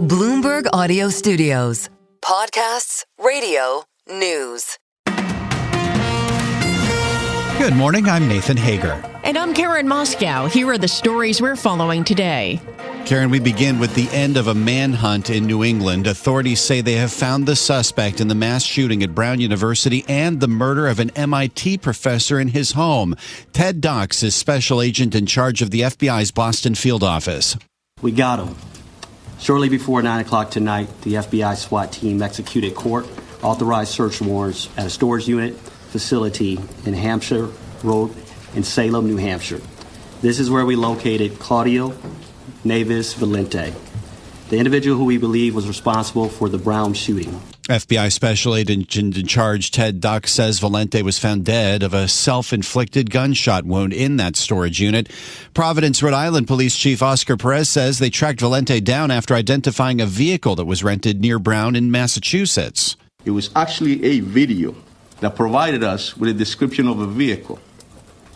Bloomberg Audio Studios. Podcasts, radio, news. Good morning, I'm Nathan Hager. And I'm Karen Moscow. Here are the stories we're following today. Karen, we begin with the end of a manhunt in New England. Authorities say they have found the suspect in the mass shooting at Brown University and the murder of an MIT professor in his home. Ted Dox is special agent in charge of the FBI's Boston field office. We got him. Shortly before 9 o'clock tonight, the FBI SWAT team executed court-authorized search warrants at a storage unit facility in Hampshire Road in Salem, New Hampshire. This is where we located Claudio Neves Valente, the individual who we believe was responsible for the Brown shooting. FBI Special Agent in charge Ted Dox says Valente was found dead of a self-inflicted gunshot wound in that storage unit. Providence, Rhode Island Police Chief Oscar Perez says they tracked Valente down after identifying a vehicle that was rented near Brown in Massachusetts. It was actually a video that provided us with a description of a vehicle.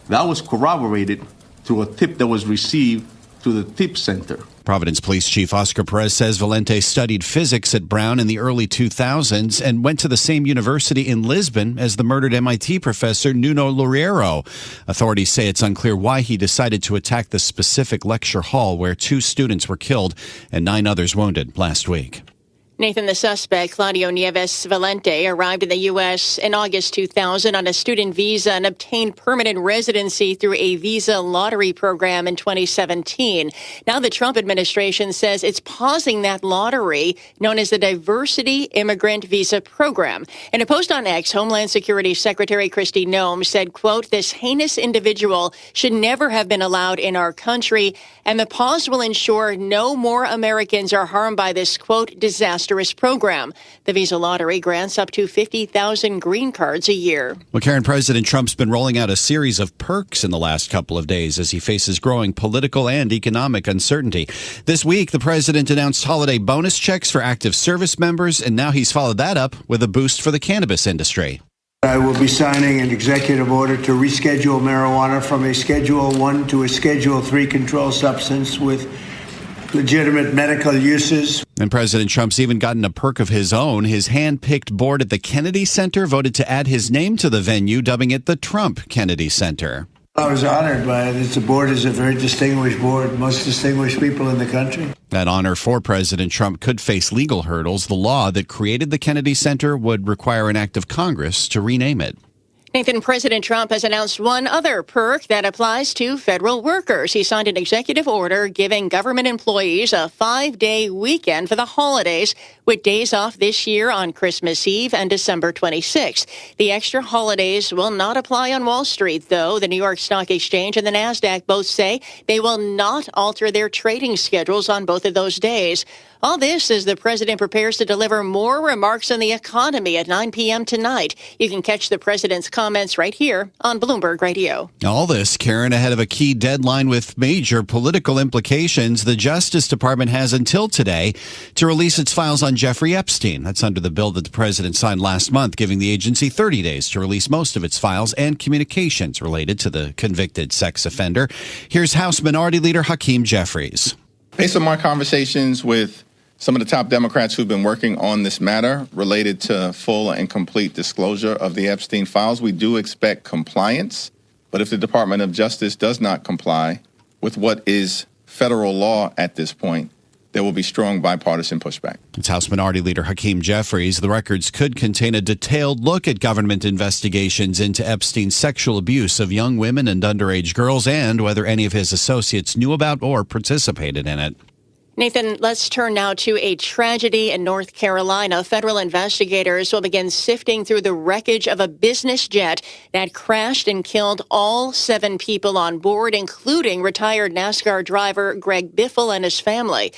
That was corroborated through a tip that was received through the tip center. Providence Police Chief Oscar Perez says Valente studied physics at Brown in the early 2000s and went to the same university in Lisbon as the murdered MIT professor Nuno Loureiro. Authorities say it's unclear why he decided to attack the specific lecture hall where 2 students were killed and 9 others wounded last week. Nathan, the suspect, Claudio Neves Valente, arrived in the U.S. in August 2000 on a student visa and obtained permanent residency through a visa lottery program in 2017. Now the Trump administration says it's pausing that lottery, known as the Diversity Immigrant Visa Program. In a post on X, Homeland Security Secretary Kristi Noem said, quote, "This heinous individual should never have been allowed in our country, and the pause will ensure no more Americans are harmed by this, quote, disastrous program." The visa lottery grants up to 50,000 green cards a year. Well, Karen, President Trump's been rolling out a series of perks in the last couple of days as he faces growing political and economic uncertainty. This week, the president announced holiday bonus checks for active service members, and now he's followed that up with a boost for the cannabis industry. I will be signing an executive order to reschedule marijuana from a Schedule 1 to a Schedule 3 controlled substance with legitimate medical uses. And President Trump's even gotten a perk of his own. His hand-picked board at the Kennedy Center voted to add his name to the venue, dubbing it the Trump Kennedy Center. I was honored by it. The board is a very distinguished board, most distinguished people in the country. That honor for President Trump could face legal hurdles. The law that created the Kennedy Center would require an act of Congress to rename it. Nathan, President Trump has announced one other perk that applies to federal workers. He signed an executive order giving government employees a 5-day weekend for the holidays, with days off this year on Christmas Eve and December 26th. The extra holidays will not apply on Wall Street, though. The New York Stock Exchange and the NASDAQ both say they will not alter their trading schedules on both of those days. All this as the president prepares to deliver more remarks on the economy at 9 p.m. tonight. You can catch the president's comments right here on Bloomberg Radio. All this, Karen, ahead of a key deadline with major political implications. The Justice Department has until today to release its files on Jeffrey Epstein. That's under the bill that the president signed last month, giving the agency 30 days to release most of its files and communications related to the convicted sex offender. Here's House Minority Leader Hakeem Jeffries. Based on my conversations with some of the top Democrats who've been working on this matter related to full and complete disclosure of the Epstein files, we do expect compliance. But if the Department of Justice does not comply with what is federal law at this point, there will be strong bipartisan pushback. It's House Minority Leader Hakeem Jeffries. The records could contain a detailed look at government investigations into Epstein's sexual abuse of young women and underage girls and whether any of his associates knew about or participated in it. Nathan, let's turn now to a tragedy in North Carolina. Federal investigators will begin sifting through the wreckage of a business jet that crashed and killed all 7 people on board, including retired NASCAR driver Greg Biffle and his family.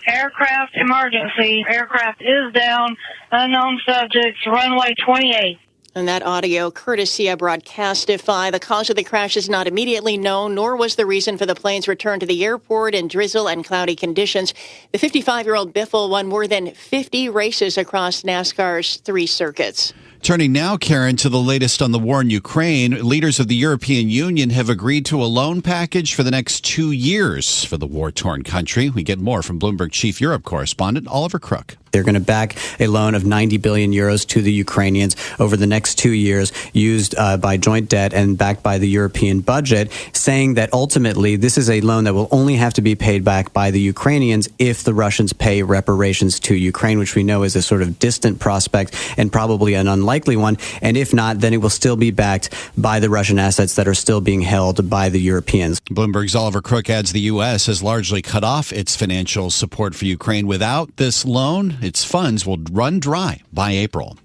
Aircraft emergency. Aircraft is down. Unknown subjects. Runway 28. And that audio, courtesy of Broadcastify. The cause of the crash is not immediately known, nor was the reason for the plane's return to the airport in drizzle and cloudy conditions. The 55-year-old Biffle won more than 50 races across NASCAR's 3 circuits. Turning now, Karen, to the latest on the war in Ukraine. Leaders of the European Union have agreed to a loan package for the next 2 years for the war-torn country. We get more from Bloomberg Chief Europe correspondent Oliver Crook. They're going to back a loan of 90 billion euros to the Ukrainians over the next 2 years, used by joint debt and backed by the European budget, saying that ultimately this is a loan that will only have to be paid back by the Ukrainians if the Russians pay reparations to Ukraine, which we know is a sort of distant prospect and probably an unlikely one. And if not, then it will still be backed by the Russian assets that are still being held by the Europeans. Bloomberg's Oliver Crook adds the U.S. has largely cut off its financial support for Ukraine. Without this loan, its funds will run dry by April.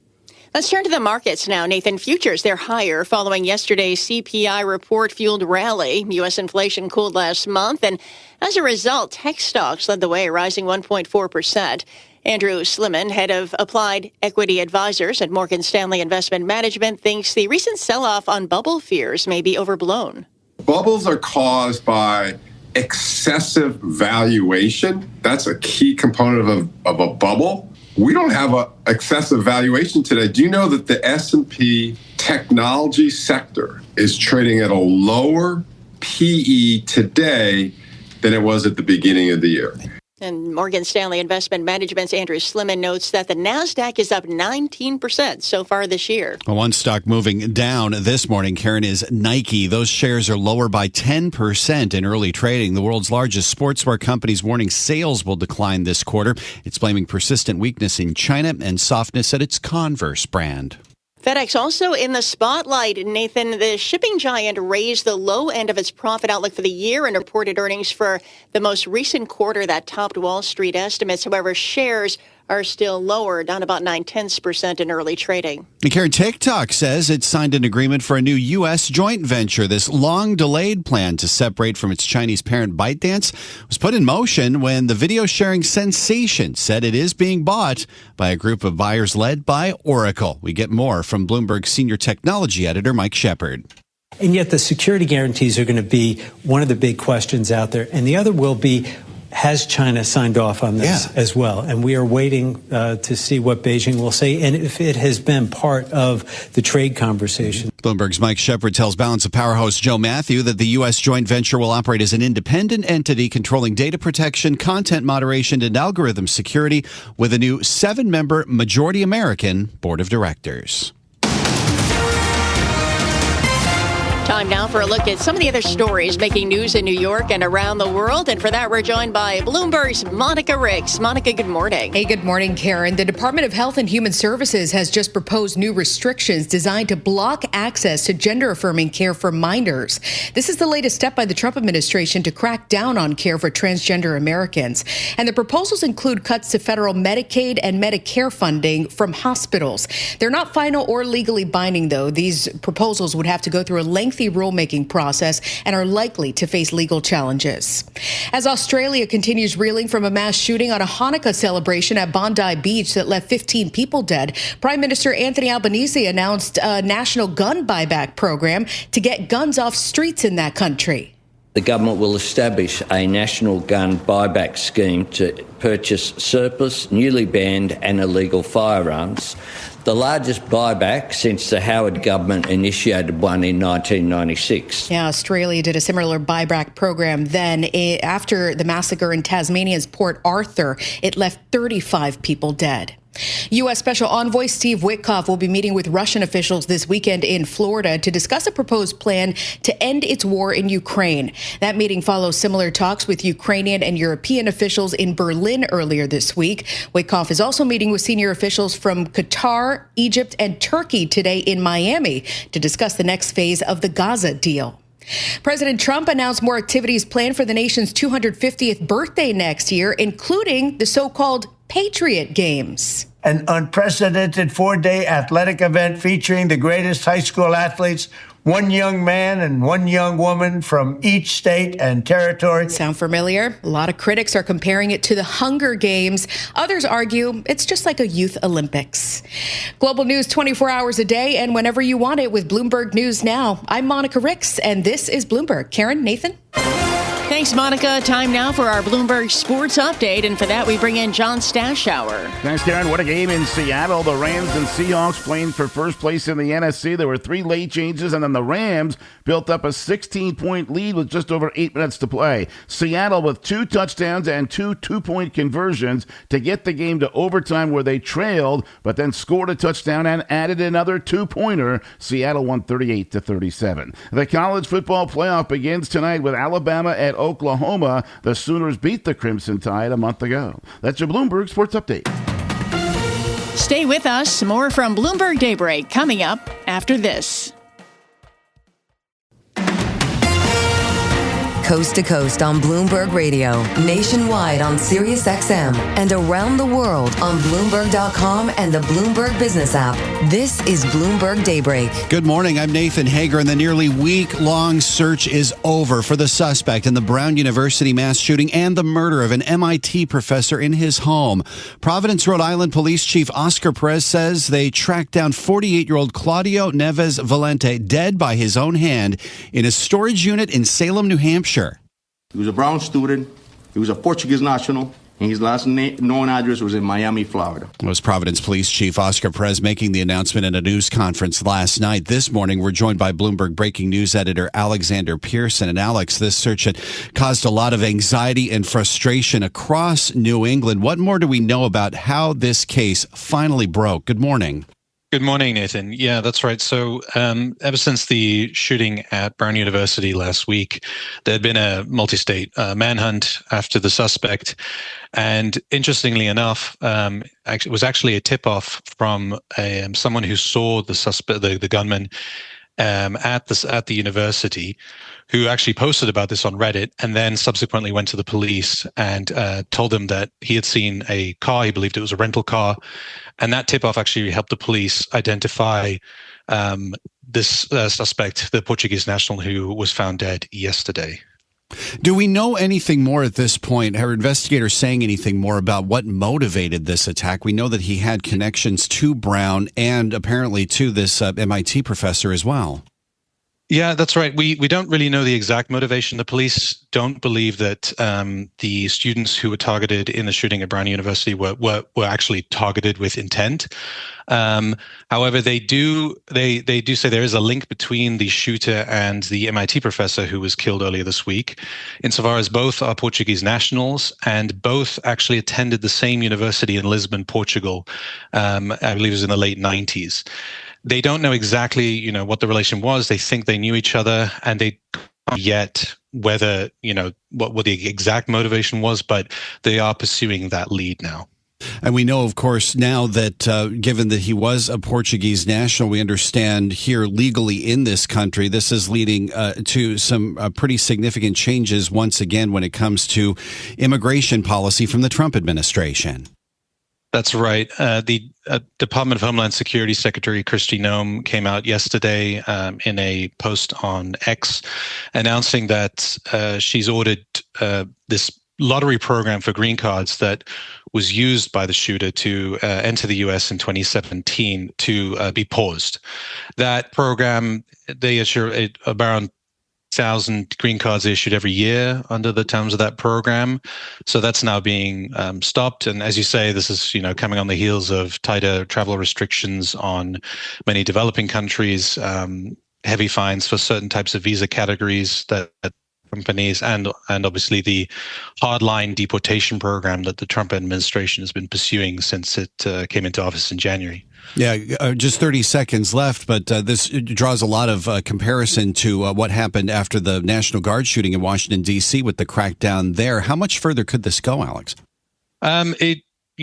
Let's turn to the markets now. Nathan, futures, they're higher following yesterday's CPI report-fueled rally. U.S. inflation cooled last month, and as a result, tech stocks led the way, rising 1.4%. Andrew Sliman, head of Applied Equity Advisors at Morgan Stanley Investment Management, thinks the recent sell-off on bubble fears may be overblown. Bubbles are caused by excessive valuation. That's a key component of a bubble. We don't have an excessive valuation today. Do you know that the S&P technology sector is trading at a lower PE today than it was at the beginning of the year? And Morgan Stanley Investment Management's Andrew Sliman notes that the NASDAQ is up 19% so far this year. One stock moving down this morning, Karen, is Nike. Those shares are lower by 10% in early trading. The world's largest sportswear company is warning sales will decline this quarter. It's blaming persistent weakness in China and softness at its Converse brand. FedEx also in the spotlight. Nathan, the shipping giant raised the low end of its profit outlook for the year and reported earnings for the most recent quarter that topped Wall Street estimates. However, shares are still lower, down about 0.9% in early trading. And Karen, TikTok says it signed an agreement for a new U.S. joint venture. This long-delayed plan to separate from its Chinese parent ByteDance was put in motion when the video-sharing sensation said it is being bought by a group of buyers led by Oracle. We get more from Bloomberg senior technology editor Mike Shepard. And yet the security guarantees are going to be one of the big questions out there. And the other will be, has China signed off on this as well? And we are waiting to see what Beijing will say and if it has been part of the trade conversation. Bloomberg's Mike Shepard tells Balance of Power host Joe Matthew that the U.S. joint venture will operate as an independent entity controlling data protection, content moderation, and algorithm security with a new 7-member majority American board of directors. Time now for a look at some of the other stories making news in New York and around the world. And for that, we're joined by Bloomberg's Monica Ricks. Monica, good morning. Hey, good morning, Karen. The Department of Health and Human Services has just proposed new restrictions designed to block access to gender-affirming care for minors. This is the latest step by the Trump administration to crack down on care for transgender Americans. And the proposals include cuts to federal Medicaid and Medicare funding from hospitals. They're not final or legally binding, though. These proposals would have to go through a lengthy rulemaking process and are likely to face legal challenges. As Australia continues reeling from a mass shooting on a Hanukkah celebration at Bondi Beach that left 15 people dead, Prime Minister Anthony Albanese announced a national gun buyback program to get guns off streets in that country. The government will establish a national gun buyback scheme to purchase surplus, newly banned and illegal firearms, the largest buyback since the Howard government initiated one in 1996. Yeah, Australia did a similar buyback program then. After the massacre in Tasmania's Port Arthur, it left 35 people dead. U.S. Special Envoy Steve Witkoff will be meeting with Russian officials this weekend in Florida to discuss a proposed plan to end its war in Ukraine. That meeting follows similar talks with Ukrainian and European officials in Berlin earlier this week. Witkoff is also meeting with senior officials from Qatar, Egypt, and Turkey today in Miami to discuss the next phase of the Gaza deal. President Trump announced more activities planned for the nation's 250th birthday next year, including the so-called Patriot Games. An unprecedented 4-day athletic event featuring the greatest high school athletes, one young man and one young woman from each state and territory. Sound familiar? A lot of critics are comparing it to the Hunger Games. Others argue it's just like a youth Olympics. Global news 24 hours a day and whenever you want it with Bloomberg News Now. I'm Monica Ricks, and this is Bloomberg. Karen, Nathan? Thanks, Monica. Time now for our Bloomberg Sports Update, and for that, we bring in John Stashower. Thanks, Darren. What a game in Seattle. The Rams and Seahawks playing for first place in the NFC. There were 3 late changes, and then the Rams built up a 16-point lead with just over 8 minutes to play. Seattle with 2 touchdowns and 2 two-point conversions to get the game to overtime where they trailed, but then scored a touchdown and added another 2-pointer. Seattle won 38-37. The college football playoff begins tonight with Alabama at Oklahoma. The Sooners beat the Crimson Tide a month ago. That's your Bloomberg Sports Update. Stay with us. More from Bloomberg Daybreak coming up after this. Coast to coast on Bloomberg Radio, nationwide on Sirius XM, and around the world on Bloomberg.com and the Bloomberg Business app. This is Bloomberg Daybreak. Good morning. I'm Nathan Hager, and the nearly week-long search is over for the suspect in the Brown University mass shooting and the murder of an MIT professor in his home. Providence, Rhode Island Police Chief Oscar Perez says they tracked down 48-year-old Claudio Neves Valente dead by his own hand in a storage unit in Salem, New Hampshire. He was a Brown student. He was a Portuguese national. And his last known address was in Miami, Florida. It was Providence Police Chief Oscar Perez making the announcement in a news conference last night. This morning, we're joined by Bloomberg Breaking News editor Alexander Pearson. And Alex, this search had caused a lot of anxiety and frustration across New England. What more do we know about how this case finally broke? Good morning. Good morning, Nathan. Yeah, that's right. So ever since the shooting at Brown University last week, there had been a multi-state manhunt after the suspect. And interestingly enough, it was actually a tip-off from someone who saw the suspect, the gunman, at the university, who actually posted about this on Reddit and then subsequently went to the police and told them that he had seen a car. He believed it was a rental car. And that tip-off actually helped the police identify this suspect, the Portuguese national who was found dead yesterday. Do we know anything more at this point? Are investigators saying anything more about what motivated this attack? We know that he had connections to Brown and apparently to this MIT professor as well. Yeah, that's right. We don't really know the exact motivation. The police don't believe that the students who were targeted in the shooting at Brown University were actually targeted with intent. However, they do say there is a link between the shooter and the MIT professor who was killed earlier this week, insofar as both are Portuguese nationals and both actually attended the same university in Lisbon, Portugal. I believe it was in the late 90s. They don't know exactly, what the relation was. They think they knew each other, and they don't yet whether, what the exact motivation was, but they are pursuing that lead now. And we know, of course, now that given that he was a Portuguese national, we understand here legally in this country, this is leading to some pretty significant changes once again when it comes to immigration policy from the Trump administration. That's right. The Department of Homeland Security Secretary Kristi Noem came out yesterday in a post on X announcing that she's ordered this lottery program for green cards that was used by the shooter to enter the U.S. in 2017 to be paused. That program, they assure around 1,000 green cards issued every year under the terms of that program. So that's now being stopped. And as you say, this is coming on the heels of tighter travel restrictions on many developing countries, heavy fines for certain types of visa categories that companies, and obviously the hardline deportation program that the Trump administration has been pursuing since it came into office in January. Yeah, just 30 seconds left, but this draws a lot of comparison to what happened after the National Guard shooting in Washington, D.C. with the crackdown there. How much further could this go, Alex?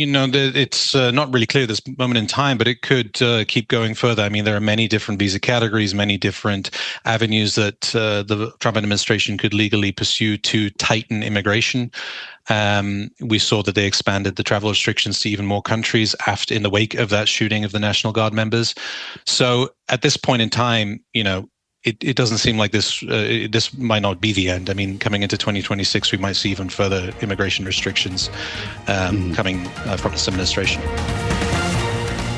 It's not really clear at this moment in time, but it could keep going further. I mean, there are many different visa categories, many different avenues that the Trump administration could legally pursue to tighten immigration. We saw that they expanded the travel restrictions to even more countries in the wake of that shooting of the National Guard members. So at this point in time, it doesn't seem like this might not be the end. I mean, coming into 2026, we might see even further immigration restrictions coming from this administration.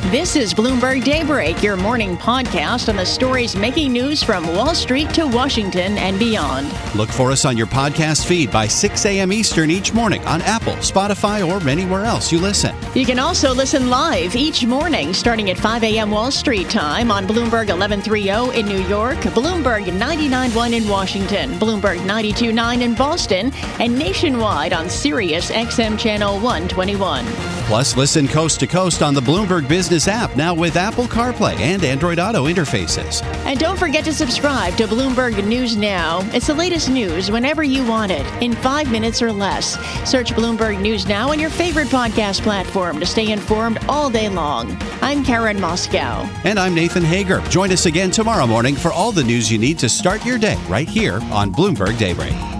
This is Bloomberg Daybreak, your morning podcast on the stories making news from Wall Street to Washington and beyond. Look for us on your podcast feed by 6 a.m. Eastern each morning on Apple, Spotify, or anywhere else you listen. You can also listen live each morning starting at 5 a.m. Wall Street time on Bloomberg 1130 in New York, Bloomberg 99.1 in Washington, Bloomberg 92.9 in Boston, and nationwide on Sirius XM Channel 121. Plus, listen coast to coast on the Bloomberg Business app, now with Apple CarPlay and Android Auto interfaces. And don't forget to subscribe to Bloomberg News Now. It's the latest news whenever you want it, in 5 minutes or less. Search Bloomberg News Now on your favorite podcast platform to stay informed all day long. I'm Karen Moscow. And I'm Nathan Hager. Join us again tomorrow morning for all the news you need to start your day right here on Bloomberg Daybreak.